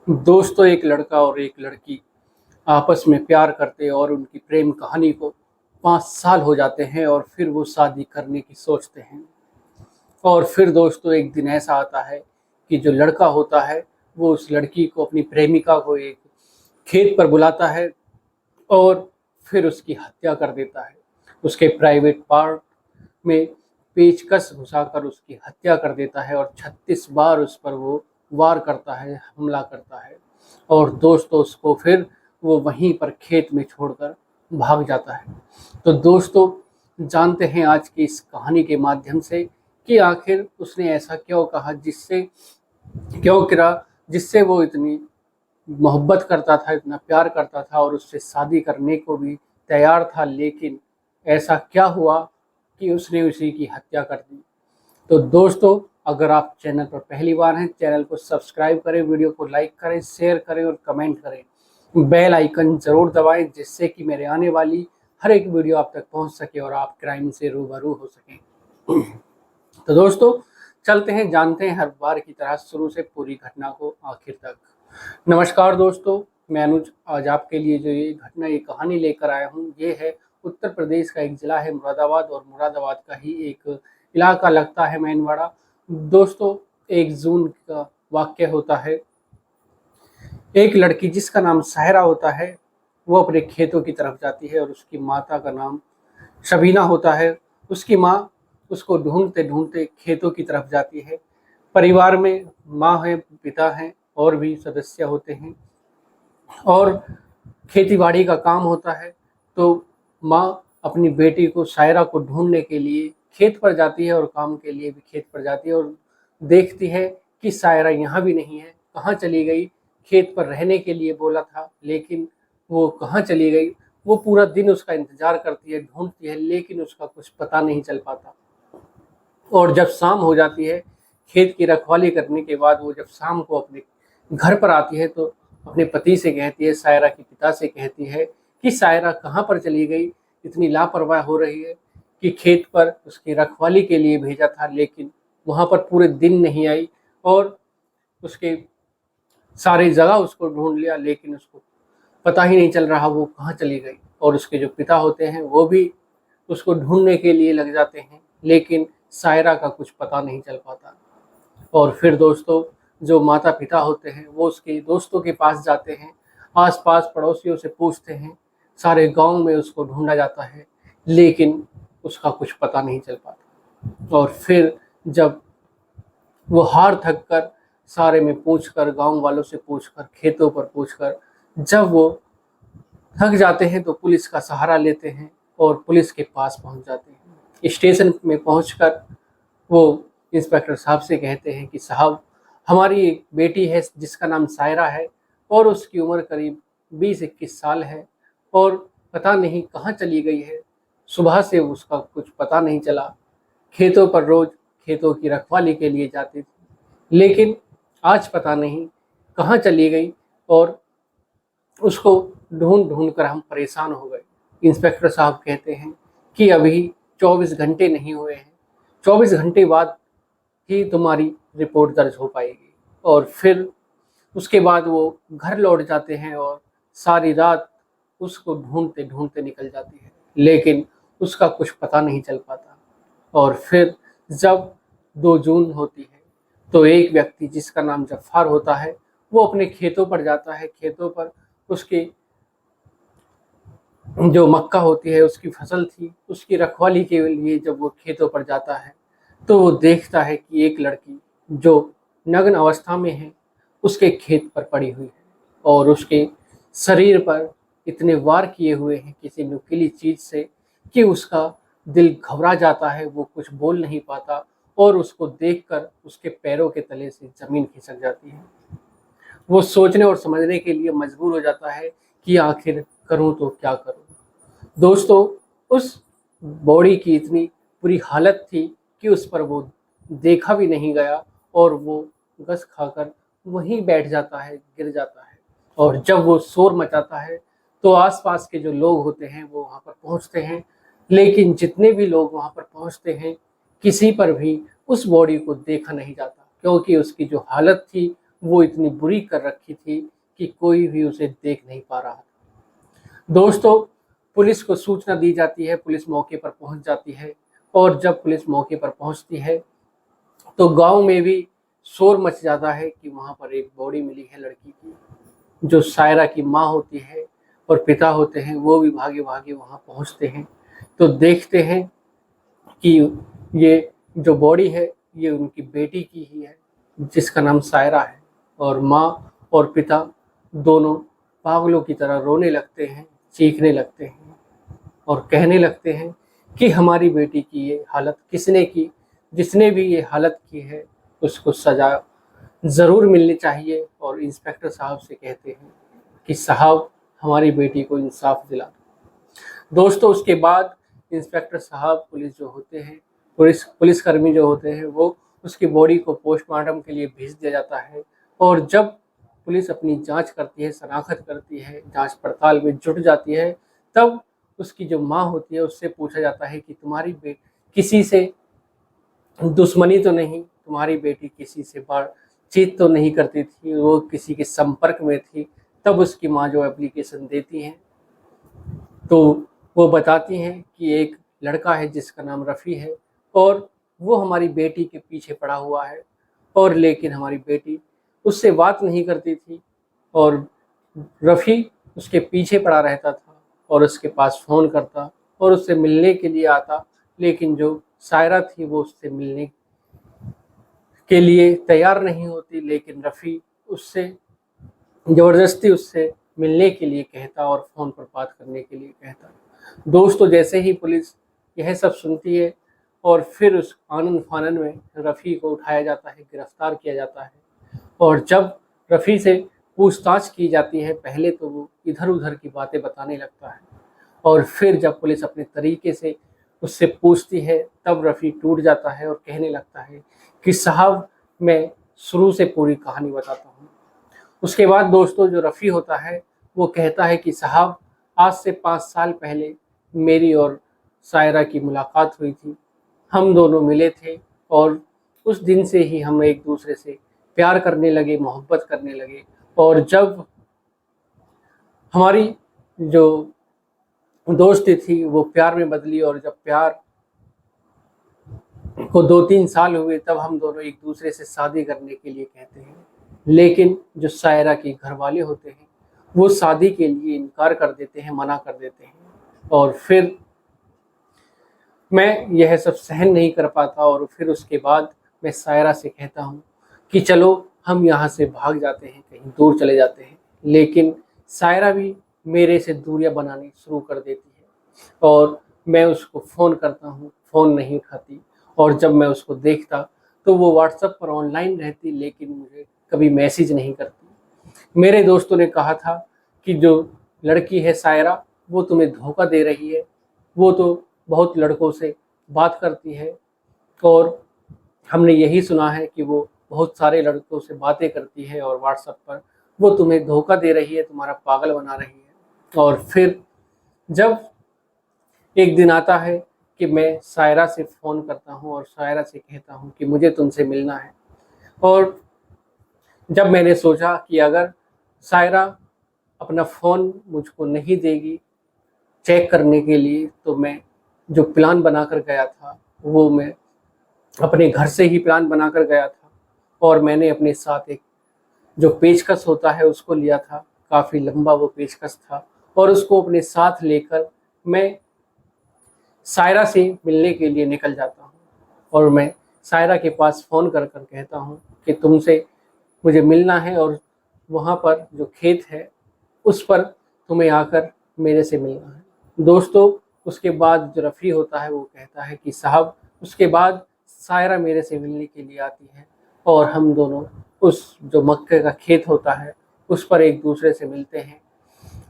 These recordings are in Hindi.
दोस्तों, एक लड़का और एक लड़की आपस में प्यार करते और उनकी प्रेम कहानी को 5 साल हो जाते हैं और फिर वो शादी करने की सोचते हैं। और फिर दोस्तों, एक दिन ऐसा आता है कि जो लड़का होता है वो उस लड़की को, अपनी प्रेमिका को, एक खेत पर बुलाता है और फिर उसकी हत्या कर देता है। उसके प्राइवेट पार्ट में पेचकस घुसाकर उसकी हत्या कर देता है और 36 बार उस पर वो वार करता है, हमला करता है। और दोस्तों, उसको फिर वो वहीं पर खेत में छोड़कर भाग जाता है। तो दोस्तों, जानते हैं आज की इस कहानी के माध्यम से कि आखिर उसने ऐसा क्यों कहा, क्यों करा, जिससे वो इतनी मोहब्बत करता था, इतना प्यार करता था और उससे शादी करने को भी तैयार था। लेकिन ऐसा क्या हुआ कि उसने उसी की हत्या कर दी। तो दोस्तों, अगर आप चैनल पर पहली बार हैं, चैनल को सब्सक्राइब करें, वीडियो को लाइक करें, शेयर करें और कमेंट करें। बेल आइकन ज़रूर दबाएं, जिससे कि मेरे आने वाली हर एक वीडियो आप तक पहुंच सके और आप क्राइम से रूबरू हो सकें। तो दोस्तों, चलते हैं, जानते हैं हर बार की तरह शुरू से पूरी घटना को आखिर तक। नमस्कार दोस्तों, मैं अनुज आज आपके लिए जो ये कहानी लेकर आया हूँ, ये है उत्तर प्रदेश का एक ज़िला है मुरादाबाद, और मुरादाबाद का ही एक इलाका लगता है मैनवाड़ा। दोस्तों, 1 जून का वाक़या होता है। एक लड़की जिसका नाम सायरा होता है, वो अपने खेतों की तरफ जाती है और उसकी माता का नाम शबीना होता है। उसकी माँ उसको ढूँढते-ढूँढते खेतों की तरफ जाती है। परिवार में माँ है, पिता हैं और भी सदस्य होते हैं और खेती-बाड़ी का काम होता है। तो माँ अपनी बेटी को, सायरा को ढूँढने के लिए खेत पर जाती है और काम के लिए भी खेत पर जाती है और देखती है कि सायरा यहाँ भी नहीं है, कहाँ चली गई? खेत पर रहने के लिए बोला था, लेकिन वो कहाँ चली गई? वो पूरा दिन उसका इंतज़ार करती है, ढूँढती है, लेकिन उसका कुछ पता नहीं चल पाता। और जब शाम हो जाती है, खेत की रखवाली करने के बाद वो जब शाम को अपने घर पर आती है, तो अपने पति से कहती है, सायरा के पिता से कहती है कि सायरा कहाँ पर चली गई? इतनी लापरवाह हो रही है कि खेत पर उसकी रखवाली के लिए भेजा था, लेकिन वहाँ पर पूरे दिन नहीं आई और उसके सारी जगह उसको ढूँढ लिया, लेकिन उसको पता ही नहीं चल रहा वो कहाँ चली गई। और उसके जो पिता होते हैं, वो भी उसको ढूँढने के लिए लग जाते हैं, लेकिन सायरा का कुछ पता नहीं चल पाता। और फिर दोस्तों, जो माता-पिता होते हैं, वो उसके दोस्तों के पास जाते हैं, आस-पास पड़ोसियों से पूछते हैं, सारे गाँव में उसको ढूँढा जाता है, लेकिन उसका कुछ पता नहीं चल पाता। और फिर जब वो हार थक कर, सारे में पूछकर, गाँव वालों से पूछकर, खेतों पर पूछकर, जब वो थक जाते हैं, तो पुलिस का सहारा लेते हैं और पुलिस के पास पहुँच जाते हैं। स्टेशन में पहुँचकर वो इंस्पेक्टर साहब से कहते हैं कि साहब, हमारी एक बेटी है जिसका नाम सायरा है और उसकी उम्र करीब 20-21 साल है और पता नहीं कहाँ चली गई है। सुबह से उसका कुछ पता नहीं चला। खेतों पर रोज़ खेतों की रखवाली के लिए जाती थी, लेकिन आज पता नहीं कहाँ चली गई और उसको ढूँढ-ढूँढ कर हम परेशान हो गए। इंस्पेक्टर साहब कहते हैं कि अभी 24 घंटे नहीं हुए हैं, 24 घंटे बाद ही तुम्हारी रिपोर्ट दर्ज हो पाएगी। और फिर उसके बाद वो घर लौट जाते हैं और सारी रात उसको ढूँढते-ढूँढते निकल जाती है, लेकिन उसका कुछ पता नहीं चल पाता। और फिर जब 2 जून होती है, तो एक व्यक्ति जिसका नाम जफ़्फ़ार होता है, वो अपने खेतों पर जाता है। खेतों पर उसकी जो मक्का होती है, उसकी फसल थी, उसकी रखवाली के लिए जब वो खेतों पर जाता है, तो वो देखता है कि एक लड़की जो नग्न अवस्था में है, उसके खेत पर पड़ी हुई है और उसके शरीर पर इतने वार किए हुए हैं किसी नुकीली चीज़ से कि उसका दिल घबरा जाता है, वो कुछ बोल नहीं पाता और उसको देखकर उसके पैरों के तले से ज़मीन खिसक जाती है। वो सोचने और समझने के लिए मजबूर हो जाता है कि आखिर करूँ तो क्या करूँ? दोस्तों, उस बॉडी की इतनी बुरी हालत थी कि उस पर वो देखा भी नहीं गया और वो गस खाकर वहीं बैठ जाता है, गिर जाता है। और जब वो शोर मचाता है, तो आस-पास के जो लोग होते हैं, वो वहाँ पर पहुँचते हैं, लेकिन जितने भी लोग वहाँ पर पहुँचते हैं, किसी पर भी उस बॉडी को देखा नहीं जाता, क्योंकि उसकी जो हालत थी, वो इतनी बुरी कर रखी थी कि कोई भी उसे देख नहीं पा रहा था। दोस्तों, पुलिस को सूचना दी जाती है, पुलिस मौके पर पहुंच जाती है और जब पुलिस मौके पर पहुंचती है तो गांव में भी शोर मच जाता है कि वहां पर एक बॉडी मिली है लड़की की। जो सायरा की माँ होती है और पिता होते हैं वो भी भागे भागे वहां पहुंचते हैं, तो देखते हैं कि ये जो बॉडी है ये उनकी बेटी की ही है जिसका नाम सायरा है। और माँ और पिता दोनों पागलों की तरह रोने लगते हैं, चीखने लगते हैं और कहने लगते हैं कि हमारी बेटी की ये हालत किसने की, जिसने भी ये हालत की है उसको सजा ज़रूर मिलनी चाहिए। और इंस्पेक्टर साहब से कहते हैं कि साहब हमारी बेटी को इंसाफ दिला दो। दोस्तों, उसके बाद इंस्पेक्टर साहब पुलिस जो होते हैं, पुलिसकर्मी जो होते हैं, वो उसकी बॉडी को पोस्टमार्टम के लिए भेज दिया जाता है। और जब पुलिस अपनी जांच करती है, शनाख्त करती है, जांच पड़ताल में जुट जाती है, तब उसकी जो माँ होती है उससे पूछा जाता है कि तुम्हारी किसी से दुश्मनी तो नहीं, तुम्हारी बेटी किसी से बातचीत तो नहीं करती थी, वो किसी के संपर्क में थी। तब उसकी माँ जो एप्लीकेशन देती हैं तो वो बताती हैं कि एक लड़का है जिसका नाम रफ़ी है और वो हमारी बेटी के पीछे पड़ा हुआ है, और लेकिन हमारी बेटी उससे बात नहीं करती थी और रफ़ी उसके पीछे पड़ा रहता था और उसके पास फ़ोन करता और उससे मिलने के लिए आता, लेकिन जो सायरा थी वो उससे मिलने के लिए तैयार नहीं होती, लेकिन रफ़ी उससे ज़बरदस्ती उससे मिलने के लिए कहता और फ़ोन पर बात करने के लिए कहता। दोस्तों, जैसे ही पुलिस यह सब सुनती है और फिर उस आनन फानन में रफ़ी को उठाया जाता है, गिरफ्तार किया जाता है। और जब रफ़ी से पूछताछ की जाती है, पहले तो वो इधर उधर की बातें बताने लगता है और फिर जब पुलिस अपने तरीके से उससे पूछती है तब रफ़ी टूट जाता है और कहने लगता है कि साहब मैं शुरू से पूरी कहानी बताता हूँ। उसके बाद दोस्तों, जो रफ़ी होता है वो कहता है कि साहब आज से 5 साल पहले मेरी और सायरा की मुलाकात हुई थी, हम दोनों मिले थे और उस दिन से ही हम एक दूसरे से प्यार करने लगे, मोहब्बत करने लगे। और जब हमारी जो दोस्ती थी वो प्यार में बदली और जब प्यार को 2-3 साल हुए तब हम दोनों एक दूसरे से शादी करने के लिए कहते हैं, लेकिन जो सायरा के घर वाले होते हैं वो शादी के लिए इनकार कर देते हैं, मना कर देते हैं। और फिर मैं यह सब सहन नहीं कर पाता और फिर उसके बाद मैं सायरा से कहता हूँ कि चलो हम यहाँ से भाग जाते हैं, कहीं दूर चले जाते हैं। लेकिन सायरा भी मेरे से दूरियां बनानी शुरू कर देती है और मैं उसको फ़ोन करता हूँ, फ़ोन नहीं उठाती। और जब मैं उसको देखता तो वो व्हाट्सएप पर ऑनलाइन रहती, लेकिन मुझे कभी मैसेज नहीं करती। मेरे दोस्तों ने कहा था कि जो लड़की है सायरा वो तुम्हें धोखा दे रही है, वो तो बहुत लड़कों से बात करती है और हमने यही सुना है कि वो बहुत सारे लड़कों से बातें करती है और व्हाट्सएप पर वो तुम्हें धोखा दे रही है, तुम्हारा पागल बना रही है। और फिर जब एक दिन आता है कि मैं सायरा से फ़ोन करता हूँ और सायरा से कहता हूँ कि मुझे तुमसे मिलना है। और जब मैंने सोचा कि अगर सायरा अपना फ़ोन मुझको नहीं देगी चेक करने के लिए, तो मैं जो प्लान बनाकर गया था वो मैं अपने घर से ही प्लान बनाकर गया था और मैंने अपने साथ एक जो पेचकस होता है उसको लिया था। काफ़ी लंबा वो पेचकस था और उसको अपने साथ लेकर मैं सायरा से मिलने के लिए निकल जाता हूँ। और मैं सायरा के पास फ़ोन कर कर कहता हूँ कि तुमसे मुझे मिलना है और वहाँ पर जो खेत है उस पर तुम्हें आकर मेरे से मिलना है। दोस्तों, उसके बाद जो रफ़ी होता है वो कहता है कि साहब उसके बाद सायरा मेरे से मिलने के लिए आती है और हम दोनों उस जो मक्के का खेत होता है उस पर एक दूसरे से मिलते हैं।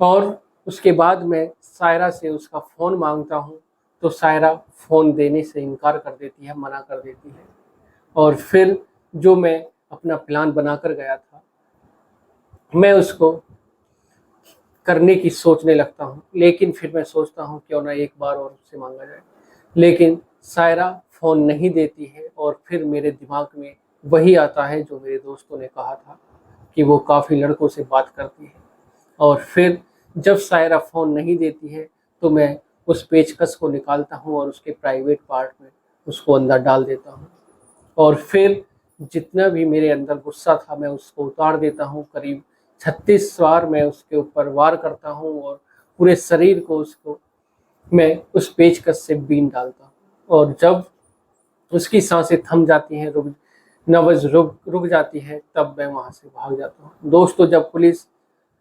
और उसके बाद मैं सायरा से उसका फ़ोन मांगता हूँ तो सायरा फ़ोन देने से इनकार कर देती है, मना कर देती है। और फिर जो मैं अपना प्लान बनाकर गया था मैं उसको करने की सोचने लगता हूँ, लेकिन फिर मैं सोचता हूँ क्यों ना एक बार और उससे मांगा जाए। लेकिन सायरा फ़ोन नहीं देती है और फिर मेरे दिमाग में वही आता है जो मेरे दोस्तों ने कहा था कि वो काफ़ी लड़कों से बात करती है। और फिर जब सायरा फ़ोन नहीं देती है तो मैं उस पेचकस को निकालता हूँ और उसके प्राइवेट पार्ट में उसको अंदर डाल देता हूँ। और फिर जितना भी मेरे अंदर गुस्सा था मैं उसको उतार देता हूँ। करीब 36 बार मैं उसके ऊपर वार करता हूँ और पूरे शरीर को उसको मैं उस पेचकस से बीन डालता हूँ। और जब उसकी सांसें थम जाती हैं, नब्ज़ रुक जाती है, तब मैं वहाँ से भाग जाता हूँ। दोस्तों, जब पुलिस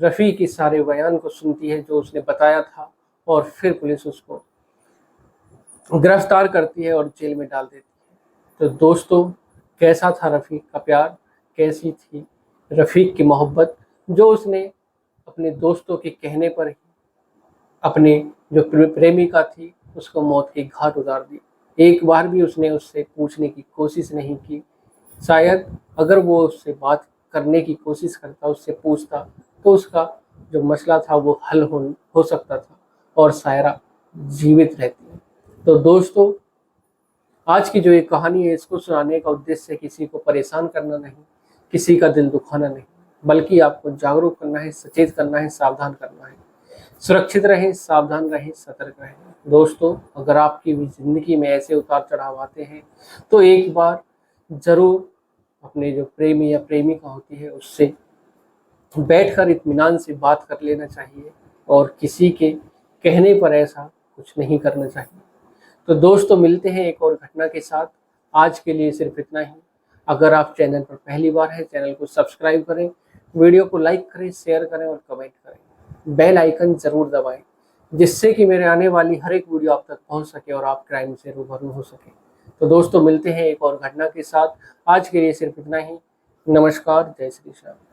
रफ़ी के सारे बयान को सुनती है जो उसने बताया था, और फिर पुलिस उसको गिरफ्तार करती है और जेल में डाल देती है, तो दोस्तों कैसा था रफ़ीक का प्यार, कैसी थी रफ़ीक की मोहब्बत, जो उसने अपने दोस्तों के कहने पर ही अपने जो प्रेमिका थी उसको मौत के घाट उतार दी। एक बार भी उसने उससे पूछने की कोशिश नहीं की। शायद अगर वो उससे बात करने की कोशिश करता, उससे पूछता, तो उसका जो मसला था वो हल हो सकता था और सायरा जीवित रहती। तो दोस्तों, आज की जो ये कहानी है, इसको सुनाने का उद्देश्य किसी को परेशान करना नहीं, किसी का दिल दुखाना नहीं, बल्कि आपको जागरूक करना है, सचेत करना है, सावधान करना है। सुरक्षित रहें, सावधान रहें, सतर्क रहें। दोस्तों, अगर आपकी भी ज़िंदगी में ऐसे उतार चढ़ाव आते हैं तो एक बार ज़रूर अपने जो प्रेमी या प्रेमिका होती है उससे बैठकर इत्मीनान से बात कर लेना चाहिए और किसी के कहने पर ऐसा कुछ नहीं करना चाहिए। तो दोस्तों, मिलते हैं एक और घटना के साथ। आज के लिए सिर्फ इतना ही। अगर आप चैनल पर पहली बार हैं, चैनल को सब्सक्राइब करें, वीडियो को लाइक करें, शेयर करें और कमेंट करें। बेल आइकन ज़रूर दबाएं, जिससे कि मेरे आने वाली हर एक वीडियो आप तक पहुंच सके और आप क्राइम से रूबरू हो सके। तो दोस्तों, मिलते हैं एक और घटना के साथ। आज के लिए सिर्फ इतना ही। नमस्कार, जय श्री श्याम।